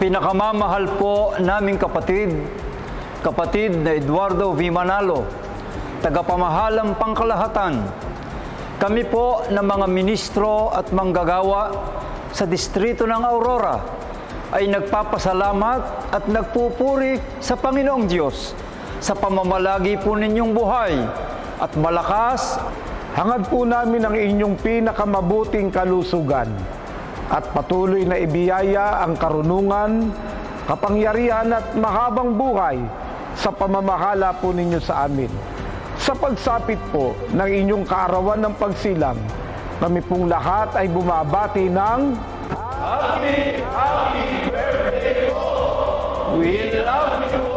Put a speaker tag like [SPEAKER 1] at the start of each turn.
[SPEAKER 1] pinakamamahal po naming kapatid na Eduardo V. Manalo, tagapamahalang pangkalahatan, kami po na mga ministro at manggagawa sa distrito ng Aurora ay nagpapasalamat at nagpupuri sa Panginoong Diyos sa pamamalagi po ninyong buhay at malakas.
[SPEAKER 2] Hangad po namin ang inyong pinakamabuting kalusugan at patuloy na ibiyaya ang karunungan, kapangyarihan at mahabang buhay sa pamamahala po ninyo sa amin. Sa pagsapit po ng inyong kaarawan ng pagsilang, kami pong lahat ay bumabati ng
[SPEAKER 1] Happy birthday po! We love you!